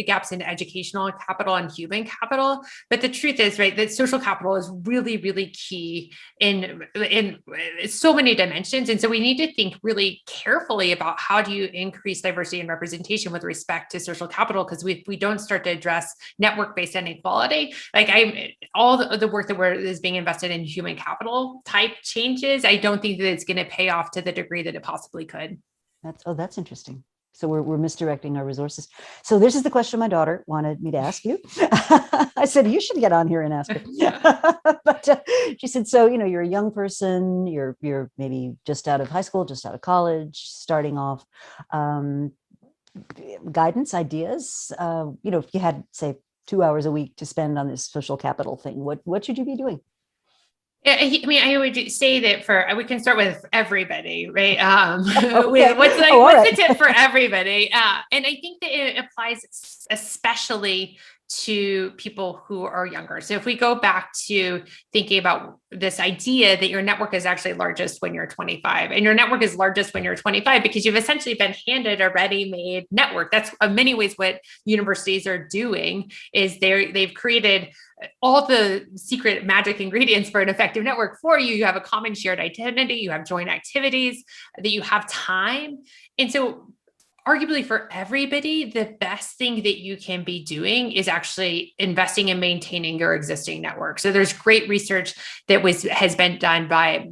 S2: gaps in educational capital and human capital. But the truth is, right, that social capital is really, really key in so many dimensions. And so we need to think really carefully about how do you increase diversity and representation with respect to social capital, because we don't start to address network-based inequality. Like all the work that is being invested in human capital type changes, I don't think that it's going to pay off to the degree that it possibly could.
S1: That's interesting. So we're misdirecting our resources. So this is the question my daughter wanted me to ask you. I said, you should get on here and ask it. But she said, so, you're a young person, you're maybe just out of high school, just out of college, starting off, guidance, ideas, if you had, say, 2 hours a week to spend on this social capital thing, what should you be doing?
S2: I mean, I would say that we can start with everybody, right?
S1: Okay.
S2: What's
S1: right.
S2: the tip for everybody? And I think that it applies especially to people who are younger. So if we go back to thinking about this idea that your network is actually largest when you're 25, and your network is largest when you're 25 because you've essentially been handed a ready-made network. That's in many ways what universities are doing, is they've created all the secret magic ingredients for an effective network for you. You have a common shared identity, you have joint activities, that you have time. And so arguably for everybody, the best thing that you can be doing is actually investing in maintaining your existing network. So there's great research that has been done by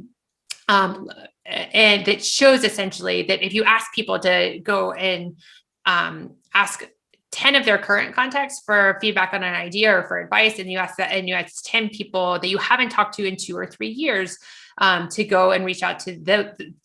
S2: and that shows essentially that if you ask people to go and ask 10 of their current contacts for feedback on an idea or for advice, and you ask 10 people that you haven't talked to in 2 or 3 years, to go and reach out to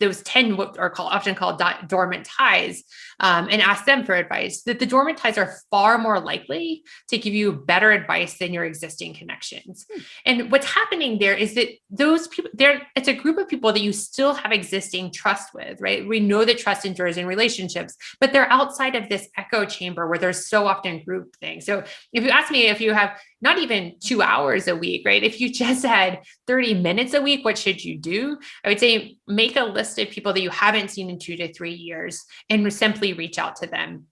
S2: those 10 what are often called dormant ties, and ask them for advice, that the dormant ties are far more likely to give you better advice than your existing connections. And what's happening there is that those people, it's a group of people that you still have existing trust with, right? We know that trust endures in relationships, but they're outside of this echo chamber where there's so often group things. So if you ask me, if you have not even 2 hours a week, right? If you just had 30 minutes a week, what should you do? I would say make a list of people that you haven't seen in 2 to 3 years and simply reach out to them.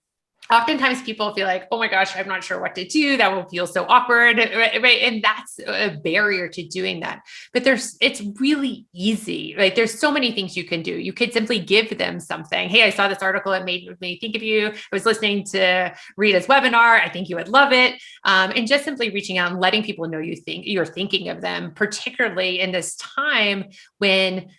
S2: Oftentimes people feel like, oh my gosh, I'm not sure what to do. That will feel so awkward. Right. And that's a barrier to doing that. But it's really easy. Right. There's so many things you can do. You could simply give them something. Hey, I saw this article. It made me think of you. I was listening to Rita's webinar. I think you would love it. And just simply reaching out and letting people know you're thinking of them, particularly in this time when,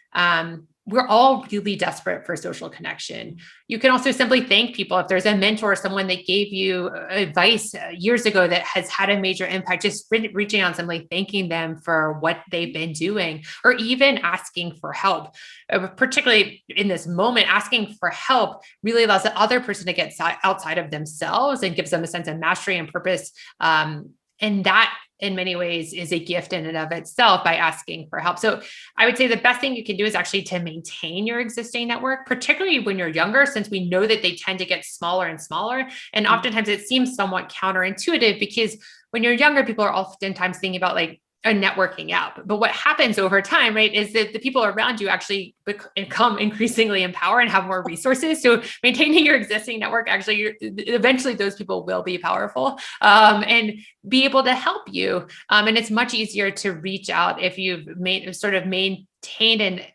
S2: we're all really desperate for social connection. You can also simply thank people. If there's a mentor or someone that gave you advice years ago that has had a major impact, just reaching out and simply thanking them for what they've been doing, or even asking for help. Particularly in this moment, asking for help really allows the other person to get outside of themselves and gives them a sense of mastery and purpose. And that in many ways is a gift in and of itself by asking for help. So I would say the best thing you can do is actually to maintain your existing network, particularly when you're younger, since we know that they tend to get smaller and smaller. And oftentimes it seems somewhat counterintuitive because when you're younger, people are oftentimes thinking about like a networking app. But what happens over time, right, is that the people around you actually become increasingly empowered and have more resources. So maintaining your existing network, actually, eventually those people will be powerful and be able to help you. And it's much easier to reach out if you've maintained and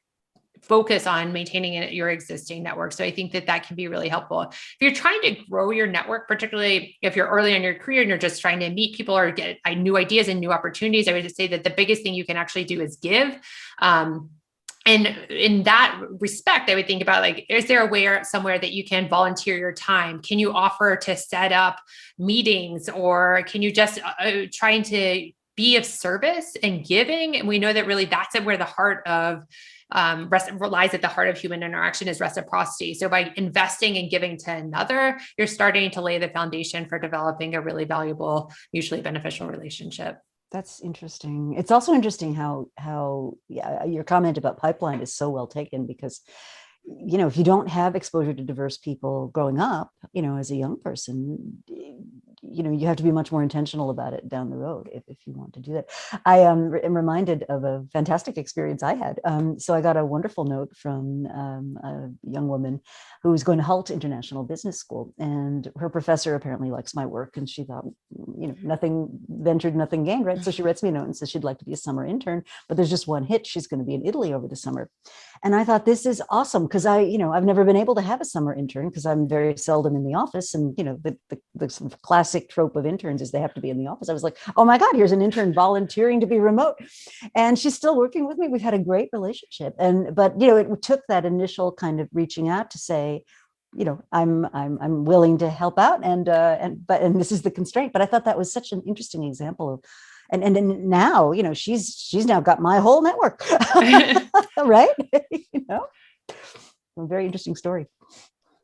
S2: focus on maintaining your existing network. So I think that can be really helpful. If you're trying to grow your network, particularly if you're early in your career and you're just trying to meet people or get new ideas and new opportunities, I would just say that the biggest thing you can actually do is give. And in that respect, I would think about like, is there a way somewhere that you can volunteer your time? Can you offer to set up meetings, or can you just trying to be of service and giving? And we know that really that's where the heart of lies at the heart of human interaction is reciprocity. So by investing and giving to another, you're starting to lay the foundation for developing a really valuable, mutually beneficial relationship.
S1: That's interesting. It's also interesting how your comment about pipeline is so well taken, because if you don't have exposure to diverse people growing up, as a young person, you have to be much more intentional about it down the road if you want to do that. I am reminded of a fantastic experience I had. So I got a wonderful note from a young woman who was going to Halt International Business School, and her professor apparently likes my work, and she thought, nothing ventured, nothing gained, right? So she writes me a note and says she'd like to be a summer intern, but there's just one hitch: she's going to be in Italy over the summer. And I thought, this is awesome, because I've never been able to have a summer intern because I'm very seldom in the office. And, the sort of classic trope of interns is they have to be in the office. I was like, oh my God, here's an intern volunteering to be remote. And she's still working with me. We've had a great relationship. But it took that initial kind of reaching out to say, I'm willing to help out. And this is the constraint. But I thought that was such an interesting example of, and now, she's now got my whole network, right? A very interesting story.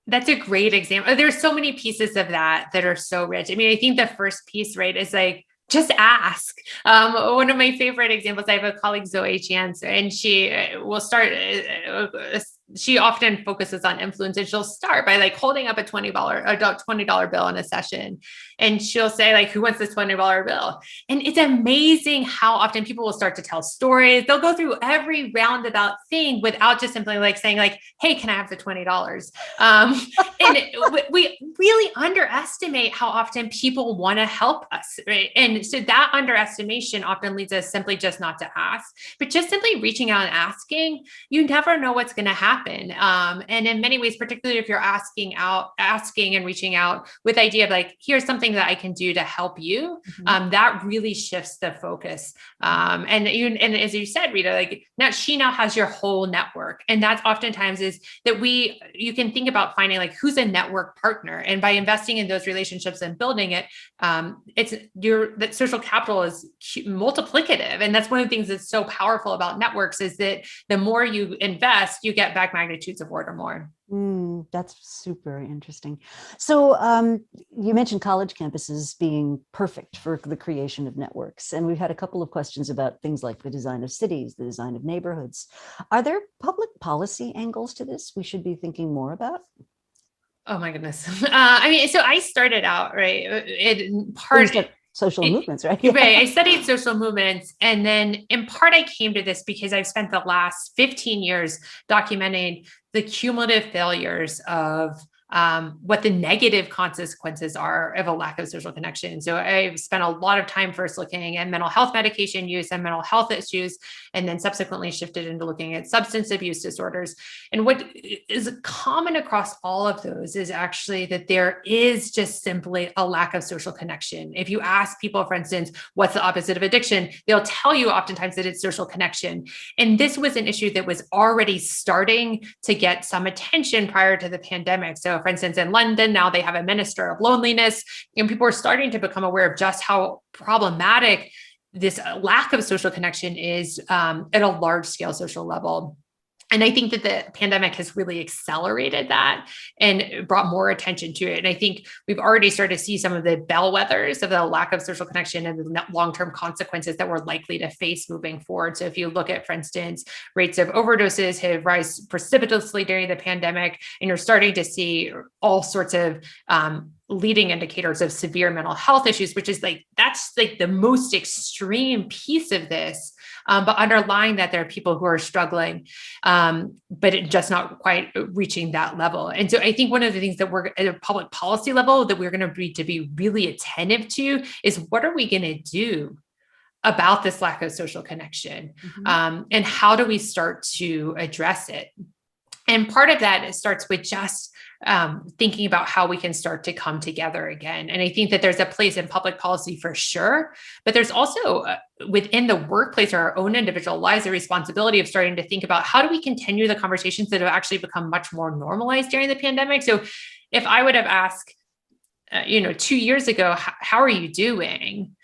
S2: That's a great example. There's so many pieces of that are so rich. I mean, I think the first piece, right, is like, just ask. One of my favorite examples, I have a colleague, Zoe Chance, and she will start, she often focuses on influence, and she'll start by like holding up a $20 bill in a session. And she'll say like, who wants this $20 bill? And it's amazing how often people will start to tell stories. They'll go through every roundabout thing without just simply like saying like, hey, can I have the $20? And we really underestimate how often people want to help us, right? And so that underestimation often leads us simply just not to ask, but just simply reaching out and asking. You never know what's going to happen. And in many ways, particularly if you're asking and reaching out with the idea of like, here's something that I can do to help you, that really shifts the focus. And as you said, Rita, like she now has your whole network. And that's oftentimes is that you can think about finding like, who's a network partner. And by investing in those relationships and building it, that social capital is multiplicative. And that's one of the things that's so powerful about networks is that the more you invest, you get back magnitudes of order more.
S1: That's super interesting. So you mentioned college campuses being perfect for the creation of networks. And we've had a couple of questions about things like the design of cities, the design of neighborhoods. Are there public policy angles to this we should be thinking more about?
S2: Oh my goodness. I mean, so I started out, right, in part
S1: social movements, right?
S2: Right. I studied social movements. And then in part, I came to this because I've spent the last 15 years documenting the cumulative failures of what the negative consequences are of a lack of social connection. So I've spent a lot of time first looking at mental health medication use and mental health issues, and then subsequently shifted into looking at substance abuse disorders. And what is common across all of those is actually that there is just simply a lack of social connection. If you ask people, for instance, what's the opposite of addiction, they'll tell you oftentimes that it's social connection. And this was an issue that was already starting to get some attention prior to the pandemic. So for instance, in London, now they have a minister of loneliness, and people are starting to become aware of just how problematic this lack of social connection is at a large scale social level. And I think that the pandemic has really accelerated that and brought more attention to it. And I think we've already started to see some of the bellwethers of the lack of social connection and the long-term consequences that we're likely to face moving forward. So if you look at, for instance, rates of overdoses have risen precipitously during the pandemic, and you're starting to see all sorts of leading indicators of severe mental health issues, which is that's the most extreme piece of this. But underlying that, there are people who are struggling, but just not quite reaching that level. And so I think one of the things that we're at a public policy level that we're going to need to be really attentive to is, what are we going to do about this lack of social connection? And how do we start to address it? And part of that, it starts with just thinking about how we can start to come together again. And I think that there's a place in public policy for sure, but there's also within the workplace or our own individual lives, a responsibility of starting to think about how do we continue the conversations that have actually become much more normalized during the pandemic. So if I would have asked, 2 years ago, how are you doing?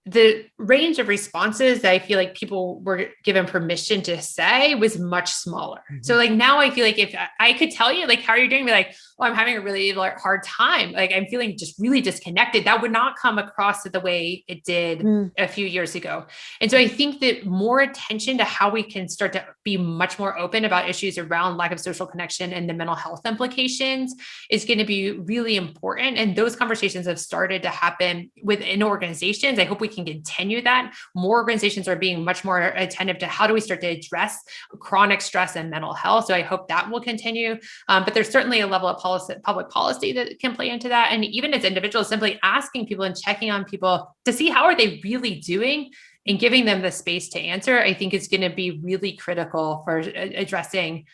S2: The range of responses that I feel like people were given permission to say was much smaller. So now I feel like if I could tell you, how are you doing? Be like, oh, I'm having a really hard time. I'm feeling just really disconnected. That would not come across the way it did a few years ago. And so I think that more attention to how we can start to be much more open about issues around lack of social connection and the mental health implications is going to be really important. And those conversations have started to happen within organizations. I hope we can continue that. More organizations are being much more attentive to how do we start to address chronic stress and mental health. So I hope that will continue. But there's certainly a level of public policy that can play into that. And even as individuals, simply asking people and checking on people to see how are they really doing and giving them the space to answer, I think is going to be really critical for addressing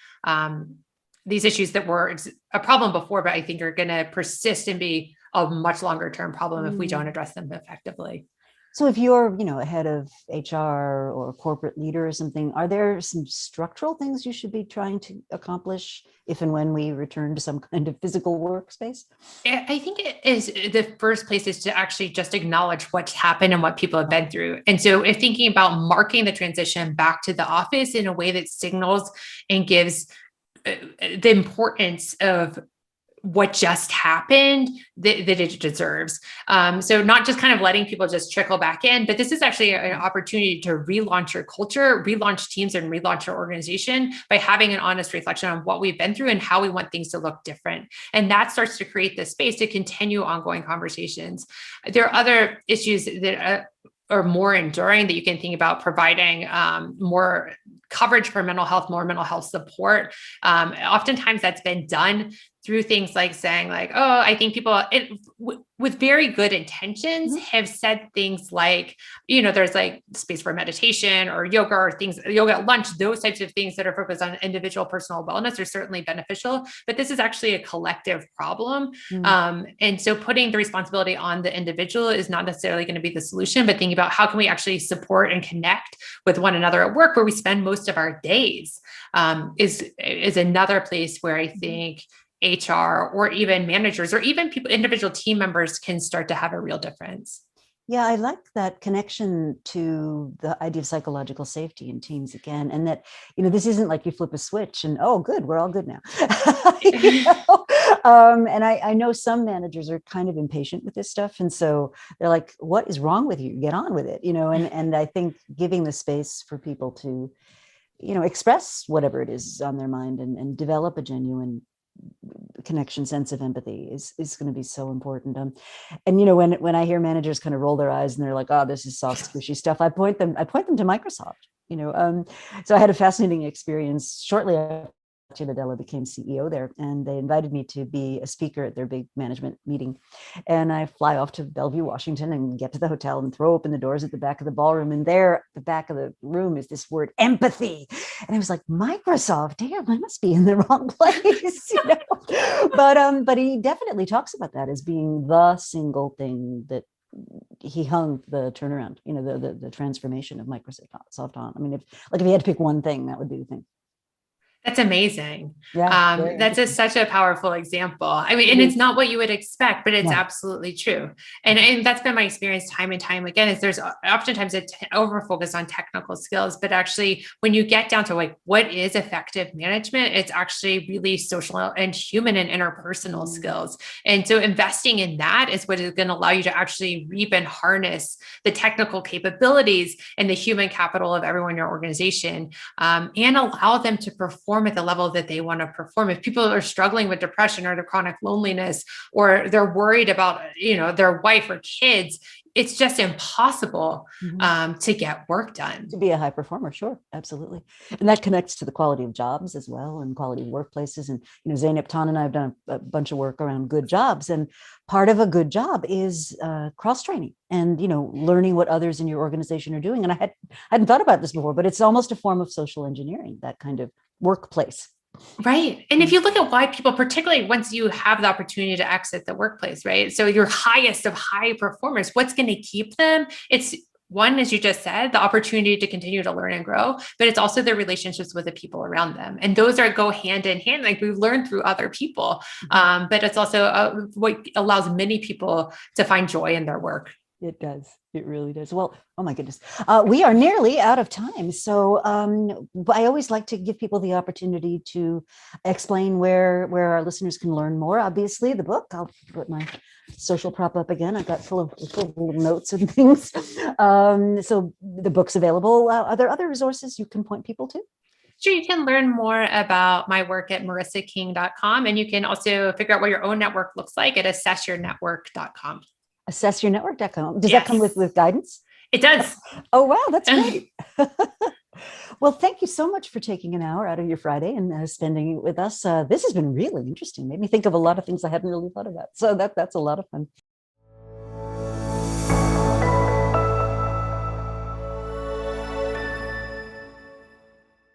S2: these issues that were a problem before, but I think are going to persist and be a much longer term problem if we don't address them effectively.
S1: So if you're, a head of HR or a corporate leader or something, are there some structural things you should be trying to accomplish if and when we return to some kind of physical workspace?
S2: I think it is the first place is to actually just acknowledge what's happened and what people have been through. And so if thinking about marking the transition back to the office in a way that signals and gives the importance of what just happened that it deserves. So not just kind of letting people just trickle back in, but this is actually an opportunity to relaunch your culture, relaunch teams, and relaunch your organization by having an honest reflection on what we've been through and how we want things to look different. And that starts to create the space to continue ongoing conversations. There are other issues that are more enduring that you can think about providing more coverage for mental health, more mental health support. Oftentimes that's been done through things like saying oh, I think people with very good intentions have said things like, there's space for meditation or yoga or things, yoga at lunch, those types of things that are focused on individual personal wellness are certainly beneficial, but this is actually a collective problem. And so putting the responsibility on the individual is not necessarily going to be the solution, but thinking about how can we actually support and connect with one another at work where we spend most of our days is another place where I think HR or even managers or even people, individual team members can start to have a real difference.
S1: Yeah, I like that connection to the idea of psychological safety in teams again. And that, this isn't like you flip a switch and, oh, good, we're all good now. And I know some managers are kind of impatient with this stuff. And so they're like, what is wrong with you? Get on with it, and I think giving the space for people to, express whatever it is on their mind and develop a genuine connection, sense of empathy is going to be so important. And when I hear managers kind of roll their eyes and they're like, oh, this is soft, squishy stuff, I point them to Microsoft. So I had a fascinating experience shortly after Nadella became CEO there, and they invited me to be a speaker at their big management meeting. And I fly off to Bellevue, Washington, and get to the hotel and throw open the doors at the back of the ballroom. And there, at the back of the room, is this word empathy. And I was like, Microsoft, damn, I must be in the wrong place. But he definitely talks about that as being the single thing that he hung the turnaround, the transformation of Microsoft on. I mean, if he had to pick one thing, that would be the thing.
S2: That's amazing.
S1: Yeah,
S2: that's such a powerful example. I mean, and it's not what you would expect, but it's absolutely true. And that's been my experience time and time again, is there's oftentimes an over focus on technical skills, but actually when you get down to like, what is effective management, it's actually really social and human and interpersonal skills. And so investing in that is what is going to allow you to actually reap and harness the technical capabilities and the human capital of everyone in your organization, and allow them to perform at the level that they want to perform. If people are struggling with depression or their chronic loneliness, or they're worried about, their wife or kids, it's just impossible to get work done.
S1: To be a high performer, sure, absolutely. And that connects to the quality of jobs as well, and quality of workplaces. And Zeynep Ton and I have done a bunch of work around good jobs, and part of a good job is cross-training and learning what others in your organization are doing. And I hadn't thought about this before, but it's almost a form of social engineering, that kind of workplace.
S2: Right. And if you look at why people, particularly once you have the opportunity to exit the workplace, right? So your highest of high performers, what's going to keep them? It's one, as you just said, the opportunity to continue to learn and grow, but it's also their relationships with the people around them. And those go hand in hand. Like we've learned through other people, but it's also what allows many people to find joy in their work.
S1: It does. It really does. Well, oh my goodness. We are nearly out of time. So I always like to give people the opportunity to explain where our listeners can learn more. Obviously, the book, I'll put my social prop up again. I've got full of little notes and things. So the book's available. Are there other resources you can point people to?
S2: Sure, you can learn more about my work at marissaking.com. And you can also figure out what your own network looks like at assessyournetwork.com.
S1: Assessyournetwork.com. Does that come with guidance?
S2: It does.
S1: Oh, wow. That's great. Well, thank you so much for taking an hour out of your Friday and spending it with us. This has been really interesting. Made me think of a lot of things I hadn't really thought about. So that's a lot of fun.